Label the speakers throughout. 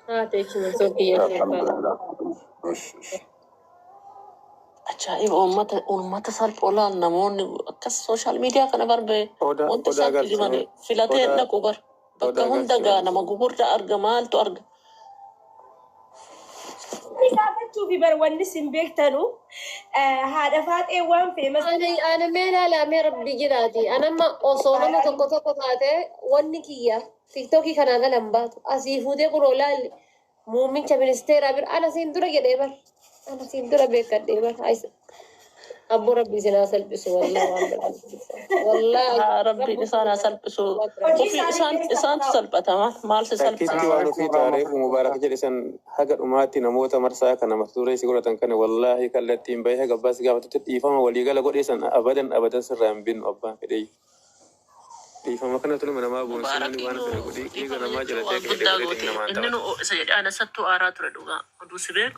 Speaker 1: تيجي من سوقي أجايب أمة سالب ولا نمون كالسوشيال ميديا كنا بربي وانت سالب جماني فيلاتين نكوبر بكهم دقا نما قبور دا أرجع مال تو أرجع شوفي في بروني سنبيك تنو هذا فات وان في مثلا أنا ميلا لا مير بيجراتي أنا ما أصلا ما تقطع قطعته ونكية تيك توكي كنا قلم بات أسيفودي قرولا مؤمن كمنستير أنا سيندورا جديبر أنا سيندورا بيكديبر عايز أبو ربي سناسل بسو والله ربي نسانا سلبسو وفي إنسان سلبتها مال سلبتها
Speaker 2: كيف وانو في تاريخ مبارك جلسان حق أماتي نموت مرسا كنا مفتوري سيقولة كان والله كالتين بيها قباس قامت تتيفهم ولي قال قول إنسان أبدا سرام بين أبا كدي تيفهم كنا تلو من ما بون سنوني وانا في قولي إيقا نما جلتك
Speaker 1: إنه سيد أنا ستو آرات ردوغا ودو سبيك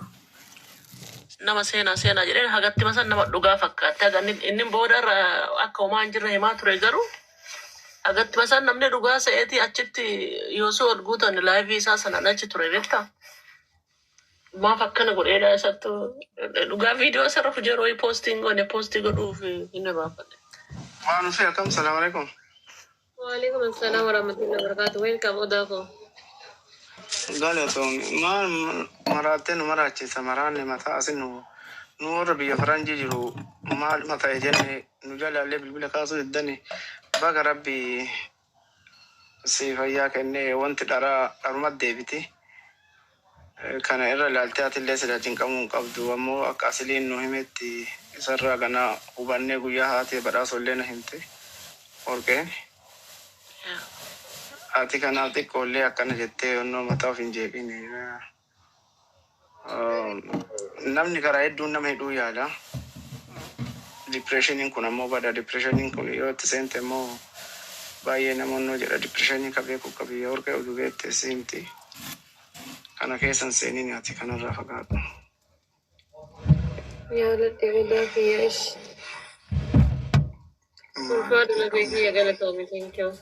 Speaker 1: nama sena jedheen hagatti masan nama dhugaa fakkaata inni booda akka homaa hin jirre himaa ture garuu hagatti masan namni dhugaa se'eeti achitti yoosoo ol guutan laayivii isaa sanaan achi ture beektaa maaf akkana godheedha isattu dhugaa viidiyoo sarara fujeroo poostii godhuuf inni baafadhe.
Speaker 2: Waan nufi akkam salaamu alaikum.
Speaker 1: Waalaikum assalaam warahmatullahi wabarakatuh. Welcome Odako.
Speaker 2: Galatoon maal maraateen maraachisa maraanne mataa asin nu warra biyya faranjii jiru maal mataa ejenne nu jalaallee bilbila kaasuu diddani baga rabbi si fayyaa kennee wanti dharuma deebiti kana irra ilaaltee atillee sida cinqamuu hin qabdu ammoo akka asiliin nu himetti isarraa ganaa hubannee guyyaa haatee badhaasollee na himte orgeen. Ati kanaaf xiqqoollee akkana jettee yonnoo mataa of hin jeeqine namni karaa hedduun nama hidhuu yaala. Dipireeshiniin kun ammoo bada dipireeshiniin kun yoo itti seente immoo baay'ee namoonnoo jedha dipireeshinii qabeeku qabiyya horqee oduu beettee siimti. Kana keessan seeniin ati kanarraa fagaadhu.
Speaker 1: Yaaladhee guddaa kiyyaas. Ulfaadhu lafee kiyya galatoomii kenkyoo.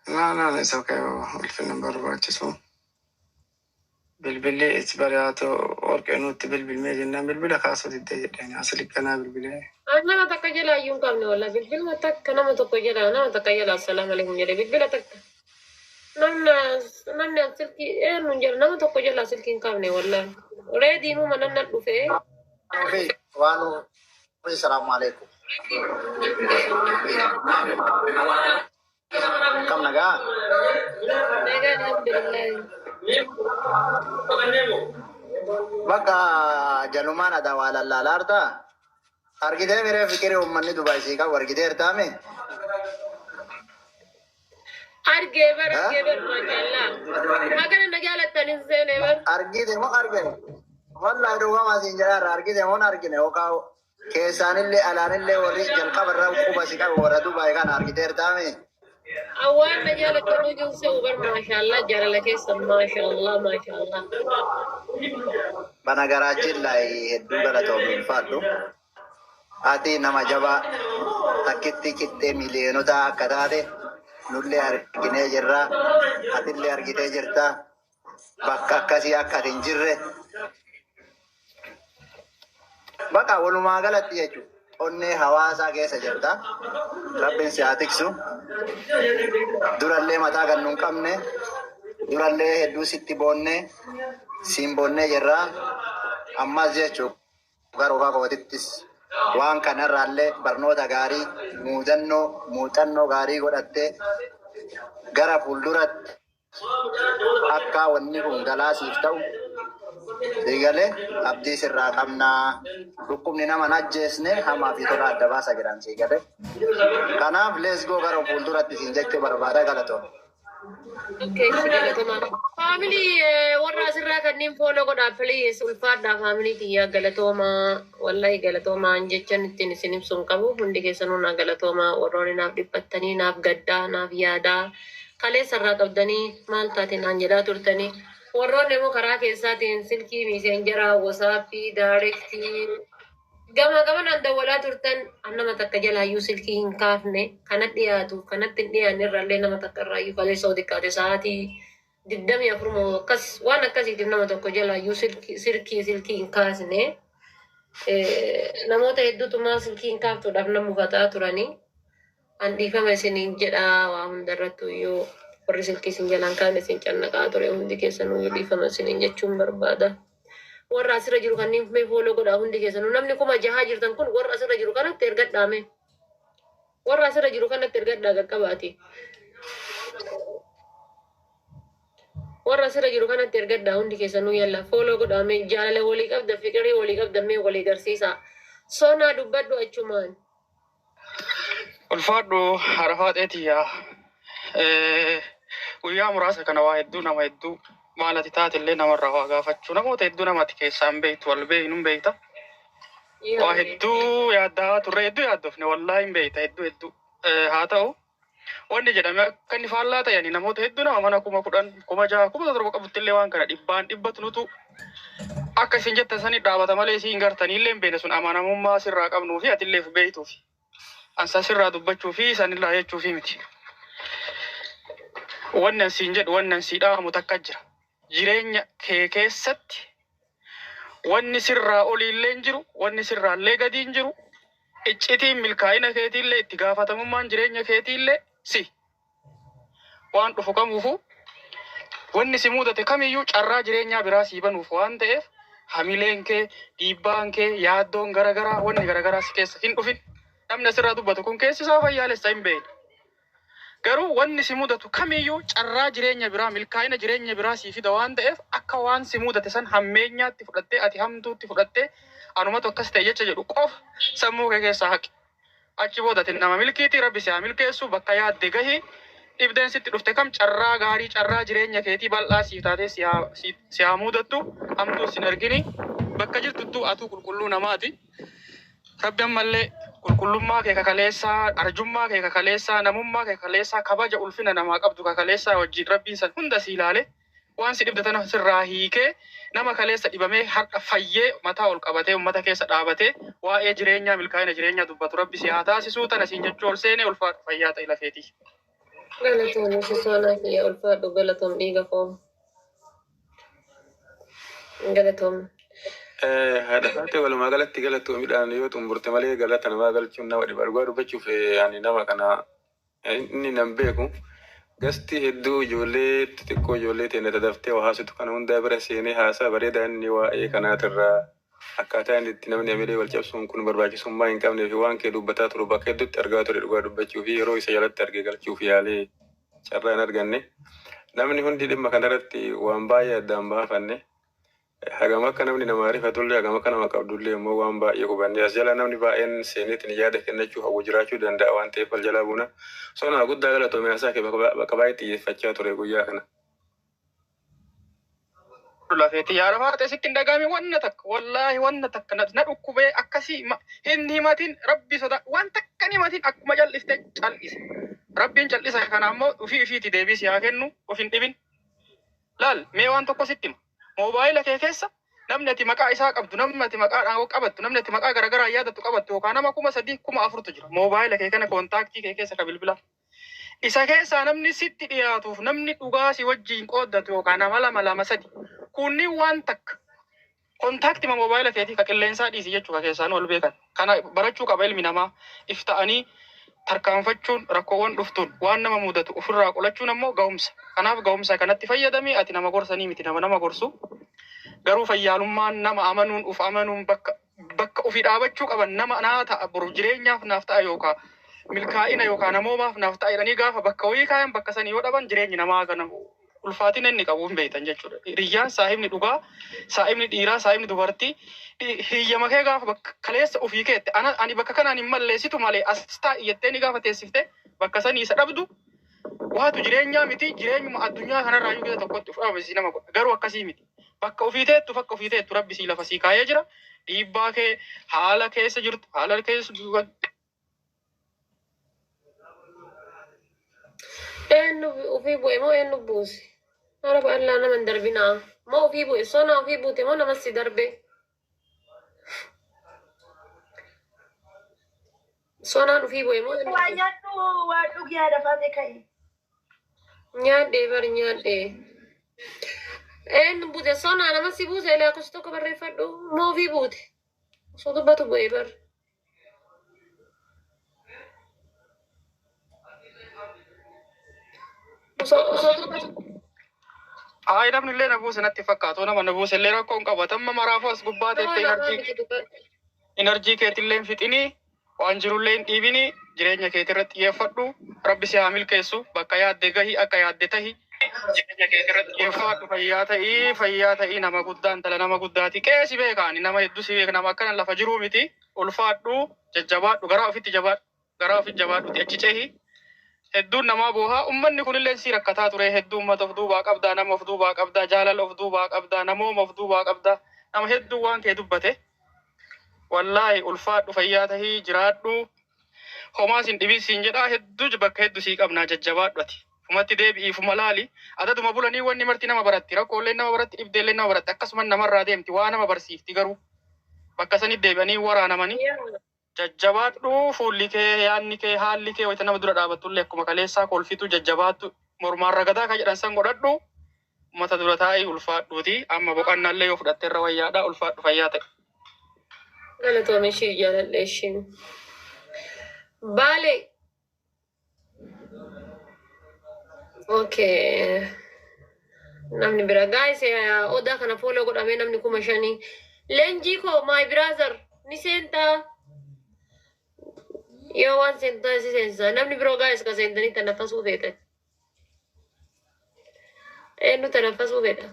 Speaker 2: No, it's okay. Ulfin number barbaachisu. Bilbilli itti bari'aatu orqee nutti bilbilmee jennaan bilbila kaasuu diddee jedheen asili kanaa bilbilee.
Speaker 1: Nama takka jalaa iyyuu hin qabne walla bilbiluma takka nama tokko jalaa nama takka jalaa assalaamu alaikum jedhe bilbila takka. Namni silkii eenyuun jala nama tokko jalaa silkii hin qabne walla. Reediinuu mananna dhufee.
Speaker 3: Waanu assalaamu alaikum. Kam nagaa?
Speaker 1: Nagaa alhamdulillah.
Speaker 3: Bakka jalumaan ada walallaalarta argitee miree fikirii uummanni Dubaay sii qabu argiteertaa mee?
Speaker 1: Argee bara maashaallah. Hagana nagaa lattanis seenee bara.
Speaker 3: Argite moo argine? Wallahi dhugamaa siin jedhaarra argite moo argine yookaan keessaanillee alaanillee warri jalqabarraa quba sii qabu warra Dubaay kana argiteertaa mee?
Speaker 1: أول مجال التوجه سوبر ما شاء الله جرى لك ما شاء الله ما شاء الله.
Speaker 3: Bana garaajin lai hedduu galatoomii ulfaadhu. Ati nama jabaa takkitti qittee miliyoonota akka taate nullee arginee jirra. Atillee argitee jirta. Bakka akkasii akka hin jirre. Bakka walumaa galatti jechuudha. Onnee hawaasaa keessa jirta. Rabbiin si haa tiksu. Durallee mataa kan nun qabne. Durallee hedduu sitti boonne. Siin boonnee jirra. Ammas jechuudha. Garuu kaakotittis waan kanarraallee barnoota gaarii muuxannoo gaarii godhattee gara fuulduratti akka wanni kun galaasiif ta'u digalee abdii sirraa qabnaa dhukkubni nama najjeesne hamaa fi tola adda baasa jedhan sigalee kanaaf let's go gara fuulduratti siin jechuu barbaada galatoon.
Speaker 1: Okay, family warra asirraa kanneen follow godhaa please ulfaadhaa family kiyya galatooma wallahi galatooma jechaan ittiin isin ibsuun qabu hundi keessanuu naa galatooma warroonni naaf dhiphattanii naaf gaddaa naaf yaadaa kalee sarraa qabdanii maal taate naan jedhaa turtanii warroonni immoo karaa keessaatiin silkii miiseenjaraa wasaappii daayirektii gama naan dawwalaa turtan nama takka jalaayyuu silkii hin kaafne kanatti dhiyaatu kanatti hin dhiyaanne irraallee nama takka irraayyuu kalee soo xiqqaate sa'aatii diddamii afurmoo akkas waan akkasiitiif nama tokko jalaayyuu silkii hin kaasne namoota hedduutumaa silkii hin kaaftuudhaaf nama mufataa turanii an dhiifama isiniin jedhaa waa hundarrattu iyyuu warri silkii isin jalaan kaane isin cannaqaa ture hundi keessanuu iyyuu dhiifama isiniin jechuun barbaada. Warra asirra jiru kanneen mee fooloo godhaa hundi keessanuu namni kuma jahaa jirtan kun warra asirra jiru kanatti ergadhaame. Warra asirra jiru kanatti ergadhaa qaqqabaati. Warra asirra jiru kanatti ergadhaa hundi keessanuu yalla fooloo godhaame jaalala walii qabda fiqirii walii qabda mee walii garsiisa. Soonaa dubbadhu achumaan.
Speaker 2: Ulfaadhu Arafaaxeetiyaa. Guyyaa muraasa kana waa hedduu nama hedduu maalati taatellee namarraa waa gaafachuu namoota hedduu namatti keessaan beektu wal beeknu beekta. Waa hedduu yaaddaa turre hedduu yaaddofne wallaa hin beekta hedduu haa ta'u wanni jedhame akka inni faallaa ta'anii namoota hedduu nama mana 10,000 6,000 7,000 qabuttillee waan kana dhibbatu nutu akka isin jettan sanii dhaabata malee isin gartaniillee hin beekne sun amanamummaa sirraa qabnuu fi atillee beektuu fi ansa sirraa dubbachuu fi sanirraa jechuu fi miti. Wannan siin jedhu wannan sii dhaamu takka jira. Jireenya kee keessatti wanni sirraa oliillee hin jiru, wanni sirraallee gadi hin jiru. Iccitiin milkaa'ina keetiillee itti gaafatamummaan jireenya keetiillee si. Waan dhufu kamuufu wanni si mudate kamiyyuu carraa jireenyaa biraa sii banuuf waan ta'eef hamileen kee, dhiibbaan kee, yaaddoon garagaraa wanni garagaraa si keessa hin dhufin. Namni asirraa dubbatu kun keessi isaa fayyaalessa hin beekne. Garuu wanni si mudatu kamiyyuu carraa jireenya biraa milkaa'ina jireenya biraa sii fida waan ta'eef akka waan si mudate san hammeenyaatti fudhattee ati hamtuutti fudhattee anumatu akkas ta'e jecha jedhu qofa sammuu kee keessaa haqi. Achi boodati nama milkiitii rabbi si haa milkeessu bakka yaadde gahii dhibdeen sitti dhufte kam carraa gaarii carraa jireenya keetii bal'aa siif taatee si haa mudattu hamtuu sin argini bakka jirtuttuu atuu qulqulluu namaati. Rabbi ammallee qulqullummaa kee kakaleessaa, arjummaa kee kakaleessaa, namummaa kee kakaleessaa, kabaja ulfina namaa qabdu kakaleessaa wajjin rabbiin san hunda si ilaale waan si dhibdatan sirraa hiikee nama kaleessa dhibamee har'a fayyee mataa ol qabatee uummata keessa dhaabatee waa'ee jireenyaa milkaa'ina jireenyaa dubbatu rabbi si haa taasisuu tana siin jechuu ol seenee ulfaadhu fayyaa ta'e lafeetii.
Speaker 1: Galatoon soonaa kiyya ulfaadhu galatoon dhiiga koo. Galatoon.
Speaker 4: Haadha taatee walumaa galatti galattuu midhaan yoo xumurte malee galata namaa galchuun nama dhiba dhugaa dubbachuuf ani nama kana inni nan beeku gasti hedduu ijoollee xixiqqoo ijoollee teenya dadaftee waa haasitu kana hundaa bira seenee haasaa bareedaa inni waa'ee kanaatirraa akkaataa inni itti namni amilee wal cabsuun kun barbaachisummaa hin qabnee fi waan kee dubbataa turu bakka hedduutti argaa ture dhugaa dubbachuu fi yeroo isa jalatti argee galchuuf yaalee carraa hin arganne namni hundi dhimma kanarratti waan baay'ee addaan baafanne. Hagam akka namni nama ariifatullee hagam akka nama qabdullee immoo waan baay'ee hubanne as jala namni baay'een seeneetiin yaada kennachuu hawwu jiraachuu danda'a waan ta'eef wal jalaa buuna. Soonaa guddaa galatoomee haasaa kee bakka baay'ee xiyyeeffachaa ture guyyaa kana.
Speaker 2: Lafeetii yaa Arafaaxee sitti hin dhagaame wanna takka wallaahi wanna takka na dhukkubee akkasii hin himatin rabbi sodaa waan takka hin himatin akkuma jal'ifte cal'ise. Rabbiin cal'isa kana ammoo ofiitii deebisi haa kennu of hin dhibin. Laal mee waan tokko sitti hima. Moobaayila kee keessa namni ati maqaa isaa qabdu namni ati maqaadhaan qabattu namni ati maqaa garagaraa yaadattu qabattu yookaan nama 3,000 4,000 jira moobaayila kee kana kontaaktii kee keessa ka bilbila. Isa keessaa namni sitti dhiyaatuuf namni dhugaa si wajjin qooddatu yookaan nama 2 kunni waan takka kontaaktii moobaayila keetii ka qilleensaa dhiisi jechuudha keessaan ol beekan. Kana barachuu qaba ilmi namaa ifta'anii tarkaanfachuun rakkoowwan dhuftuun waan nama mudatu ofirraa qolachuun ammoo ga'umsa. Kanaaf ga'umsa kanatti fayyadamee ati nama gorsanii miti nama gorsu. Garuu fayyaalummaan nama amanuun uf amanuun bakka ofii dhaabachuu qaban nama naa ta'a boru jireenyaaf naaf ta'a yookaan milkaa'ina yookaan namoomaaf naaf ta'a jedhanii gaafa bakka wayii kaayan bakka sanii yoo dhaban jireenyi namaa kana ulfaatina inni qabu hin beektan jechuudha. Riyyaan saahibni dhugaa, saahibni dhiiraa, saahibni dubartii hiyyama kee gaafa bakka kaleessa ofii keette ani bakka kanaan hin malleessitu malee as taa'i jettee ni gaafa teessifte bakka sanii isa dhabdu waatu jireenyaa miti jireenyuma addunyaa kanarraa yoo gita tokkotti of dhaabasi nama godha garuu akkasii miti. Bakka ofii teettu rabbi sii lafa sii kaayee jira dhiibbaa kee haala keessa jirtu haala keessa duuban.
Speaker 1: Eenyu ofii bu'e moo eenyu buuse? Araba Allah nama hin darbinaa. Moo ofii bu'e soonaa ofii buute moo nama si darbe? Soonaan ofii bu'e moo eenyu buuse?
Speaker 5: Nyaadhu waa dhugi haadha faatee ka'e.
Speaker 1: Nyaadhee bari nyaadhee. En bute sona nama si buse la kusto ko barre faddo mo vi bute. So to batu boy bar. So to batu.
Speaker 5: Ay namni illee na buuse natti fakkaatu nama na buuse illee rakkoon qaba tamma maraafuu as gubbaa teettee enerjii keetillee hin fixinii waan jirullee hin dhiibinii jireenya keetirratti xiyyeeffadhu rabbi si haa milkeessu bakka yaadde gahii akka yaadde tahi jireenya keetirratti xiyyeeffadhu fayyaa ta'ii nama guddaan tala nama guddaati qeesi beekaani nama hedduu si beek nama akkana lafa jiruu miti ulfaadhu jajjabaadhu garaa ofitti jabaadhuti achi cehi hedduun namaa boohaa ummanni kunillee si rakkataa ture hedduu ummata of duubaa qabdaa nama of duubaa qabdaa jaalala of duubaa qabdaa namooma of duubaa qabdaa nama hedduu waan kee dubbate wallaahi ulfaadhu fayyaa tahii jiraadhu homaa sin dhibiisiin jedhaa hedduu bakka hedduu sii qabnaa jajjabaadhu ati fumatti deebi'ii fuma laali adaduma bulanii wanni marti nama baratti rakkoollee nama baratti dhibdeellee nama baratti akkasuma namarraa deemti waa nama barsiifti garuu bakka sanii deebi'anii waraanamanii jajjabaadhu fuulli kee yaanni kee haalli kee wayita nama dura dhaabattullee akkuma kaleessaa kolfitu jajjabaattu mormaan ragadaa kan jedhan san godhadhu ummata dura taa'ii ulfaadhuuti amma boqannaallee yoo fudhatte irra wayyaadha ulfaadhu fayyaa ta'e.
Speaker 1: Galatoome ishee jaaladha isheen. Baale. Okay. Namni bira guys odaa kana follow godhamee namni 5,000. Leenjii koo my brother ni seentaa. Yo waan seentaa si seensa namni biroo guys ka seentanii tanaffasuu feetan. Eenyu tanaffasuu fedha.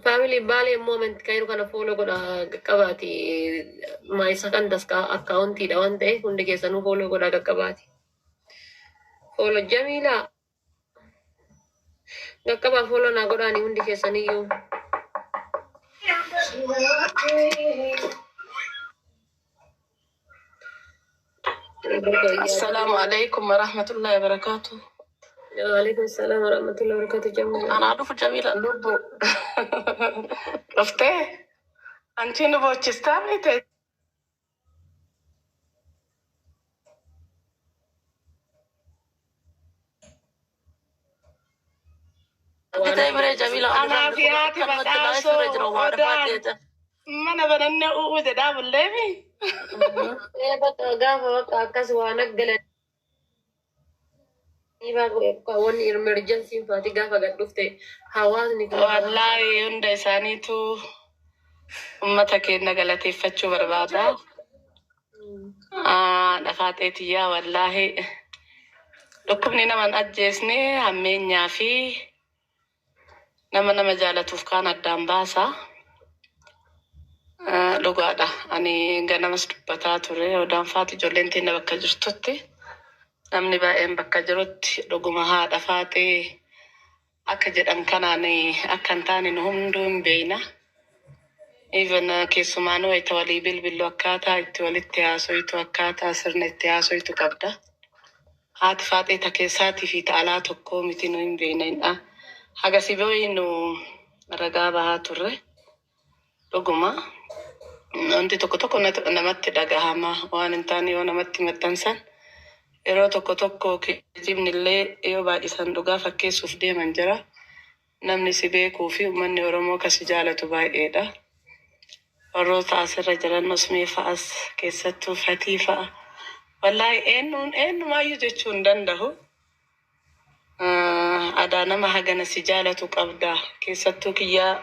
Speaker 1: Family Baale moment kairu kana follow godha qaqqabaati. My second account dha waan ta'eef hundi keessanuu follow godha qaqqabaati. Follow Jamila. Qaqqabaa follow naa godhaani hundi keessaniyyuu.
Speaker 6: السلام عليكم ورحمة الله وبركاته.
Speaker 1: وعليكم السلام ورحمة الله وبركاته. جميلة.
Speaker 6: أنا أعرف جميلة لبو. رفتي؟ أنتي نبغى تستعملي أنا في هاتي بقاسو mana bananne uute dhaabulleemi.
Speaker 1: Bakka gaafa bakka akkas waan aggalan. Wanni emergency faati gaafa gad dhufte hawaasni.
Speaker 6: Wallaahi hunda isaaniitu ummata keenya galateeffachuu barbaada. Dhafaateetiyyaa wallaahi dhukkubni naman ajjeesne hammeenyaa fi nama jaalatuuf kaan addaan baasa. Dhugaadha. Ani ganamas dubbataa ture odaan faati ijoolleen teenya bakka jirtutti namni baay'een bakka jirutti dhuguma haadha faatee akka jedhan kanaan akka hin taane nu hunduu hin beekna. Even keessumaan wayita walii bilbillu akkaataa itti walitti haasoitu akkaataa sirna itti haasoitu qabda. Haati faatee ta keessaatii fi ta alaa tokkoo miti nu hin beeknedha. Hagasii booyi nu ragaa bahaa turre dhuguma. Wanti tokko namatti dhagahama waan hin taane yoo namatti maxxansan yeroo tokko kijibnillee yoo baay'isan dhugaa fakkeessuuf deeman jira namni si beekuu fi uummanni Oromoo kasi jaalatu baay'eedha. Warroota asirra jiran Osmee fa'as keessattuu Fatii fa'a wallaahi eenyumaayyuu jechuu hin danda'u. Aadaa nama hagana si jaalatu qabda keessattuu kiyyaa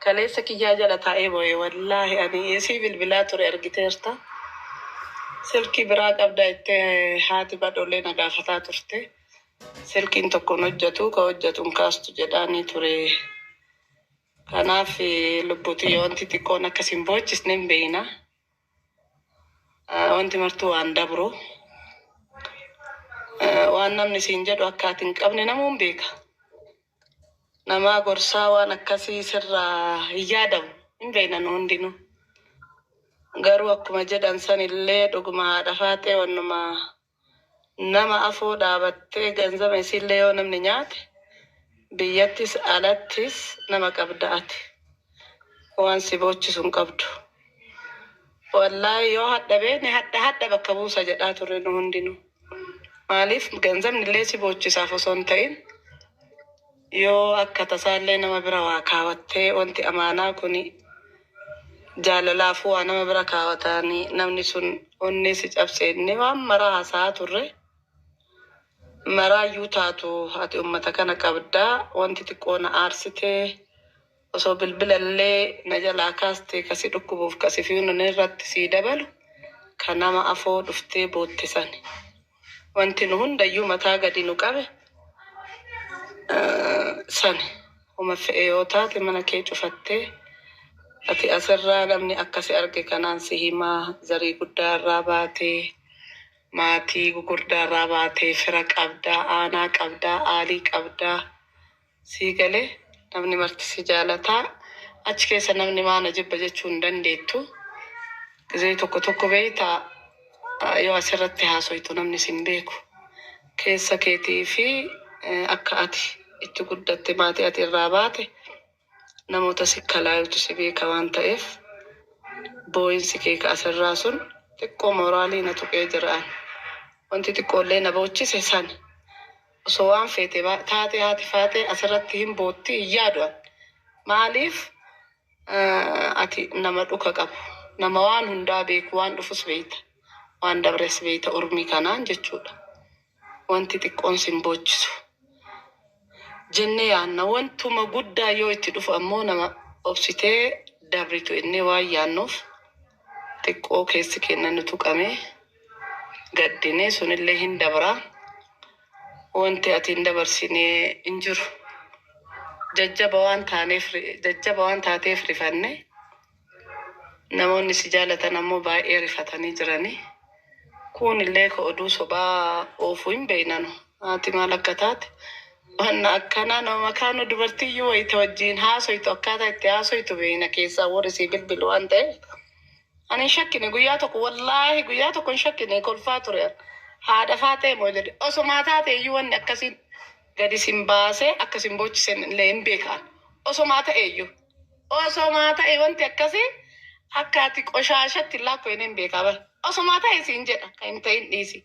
Speaker 6: kaleessa kiyyaa jala taa'ee boo'e wallaahi ani eesii bilbilaa ture argiteerta. Silkii biraa qabda itti haati badhollee na gaafataa turte. Silkiin tokkoon hojjetu ka hojjetuun kaastu jedhaanii ture. Kanaaf lubbuuti wanti xiqqoon akkasiin boochisne hin beekna. Wanti martuu waan dabru. Waan namni siin jedhu akka ati hin qabne namuun beeka. Nama gorsaa waan akkasii sirraa hin yaadamu hin beeknan hundinuu. Garuu akkuma jedhan sanillee dhuguma haadha faatee wannuma nama afoo dhaabattee ganzama isillee yoo namni nyaate biyyattis alattis nama qabda ati. Waan si boochisu hin qabdu. Wallaahi yoo hadha beekne hadha bakka buusa jedhaa turre nu hundinuu. Maaliif ganzamni illee si boochisaaf osoo hin ta'in yoo akka tasaallee nama bira waa kaawwattee wanti amaanaa kuni jaalalaafuu waa nama bira kaawwatanii namni sun onnee si cabsee inni waan maraa haasaa turre maraayyuu taatu ati ummata kana qabdaa wanti xiqqoo na aarsitee osoo bilbilallee na jalaa kaastee kasi dhukkubuuf kasi fiunan irratti sii dabalu kan nama afoo dhuftee boottisani. Wanti nu hundayyuu mataa gadi nu qabe sani uma fe'ee yoo taate mana kee cufattee ati asirraa namni akkasi arge kanaan si himaa zarii guddaa irraa baatee maatii gugurdaa irraa baatee fira qabdaa aanaa qabdaa aalii qabdaa sii galee namni marti si jaalataa achi keessa namni maana jibba jechuu hin dandeettu. Gizee tokko beeytaa yoo asirratti haasoytu namni sin beeku keessa keetii fi akka ati itti guddatte maatii ati irraa baate namoota si kalaayutu si beeka waan ta'eef boo'insi kee ka asirraa sun xiqqoo mooraalii na tuqee jiraan wanti xiqqoollee na boochise san osoo waan feete taate haati faate asirratti hin bootti hin yaadu'an maaliif ati nama dhuka qabu nama waan hundaa beeku waan dhufus beeyta waan dabres beeyta ormii kanaan jechuudha. Wanti xiqqoon sin boochisu jenne yaanna wantuma guddaa yoo itti dhufu ammoo nama obsitee dabritu inni waan yaannuuf xiqqoo keessi kennan nu tuqame gaddine sunillee hin dabraa wanti ati hin dabarsinee hin jiru jajjaba waan taateef rifanne namoonni si jaalatan ammoo baay'ee rifatanii jiranii kun illee ka oduu sobaa oofuu hin beeynanu ati maal akka taate wanna akkanaa nama kaanu dubartiyyuu wayita wajjiin haasoytu akkaataa itti haasoytu beeyna keessaa warri sii bilbilu waan ta'eef ani hin shakkine guyyaa tokko wallaahi guyyaa tokko hin shakkine kolfaa ture haadha faatee moo jedhe osomaa taateeyyuu wanni akkasiin gadi sin baasee akkasin boochisen illee hin beekaan osomaa ta'e wanti akkasii akka ati qoshaashatti lakkoo hin beekaa bara osomaa ta'e siin jedha kan hin ta'in dhiisi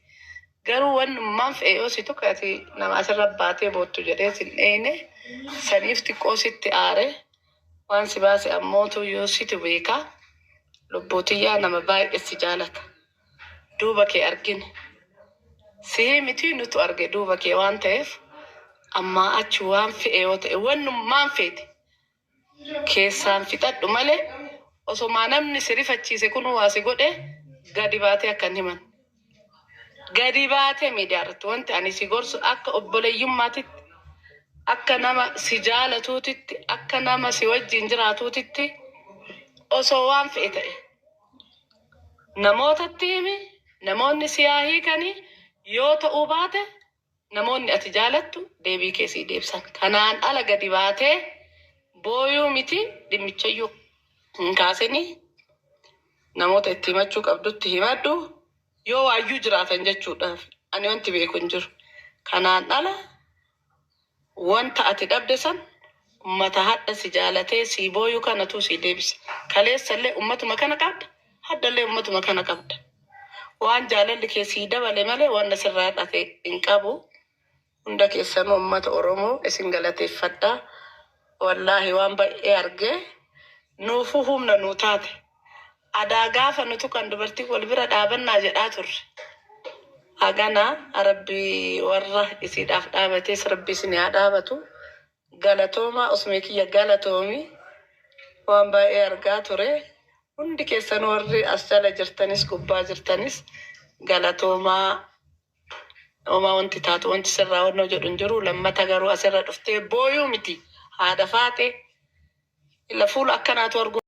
Speaker 6: garuu wannummaan fe'ee yoo si tokko ati nama asirra baatee boottu jedhee sin dheeyne saniif xiqqoo sitti aare waan si baase ammootu yoo situ beekaa lubbuutiyyaa nama baay'ee si jaalata duuba kee argine si miti nutu arge duuba kee waan ta'eef amma achi waan fe'ee yoo ta'e wannummaan feete keessaan fixadhu malee osoma namni si rifachiise kun waa si godhe gadi baatee akkan himan gadi baatee miidiyaarratti wanti ani si gorsu akka obboleeyyummaatitti akka nama si jaalatuutitti akka nama si wajjin jiraatuutitti osoo waan fe'e ta'e namootatti himi namoonni si haa hiikanii yoo ta'uu baate namoonni ati jaalattu deebii keessii deebsan kanaan ala gadi baatee booyuu miti dhimmichayyuu hin kaasini namoota itti himachuu qabdutti himadhu yoo waayyuu jiraatan jechuudhaaf ani wanti beeku hin jiru kanaan ala wanta ati dhabde san ummata hadha si jaalatee si booyuu kanatu si deebise kaleessallee ummatuma kana qabda haddallee ummatuma kana qabda waan jaalalli keessii dabale malee waan sirraa dhate hin qabu hunda keessanuu ummata Oromoo isin galateeffadhaa wallaahi waan baay'ee argee nuufuu humna nuu taate adaa gaafa nutu kan dubartii wal bira dhaabannaa jedhaa turre hagana rabbii warra isiidhaaf dhaabatees rabbii isin haa dhaabatu galatoomaa osumee kiyya galatoomi waan baay'ee argaa ture hundi keessan warri as jala jirtanis gubbaa jirtanis galatoomaa omaa wanti taatu wanti sirraa wannoo jedhu hin jiru lammata garuu asirra dhuftee booyuu miti haadha faate illa fuula akkanaatu argu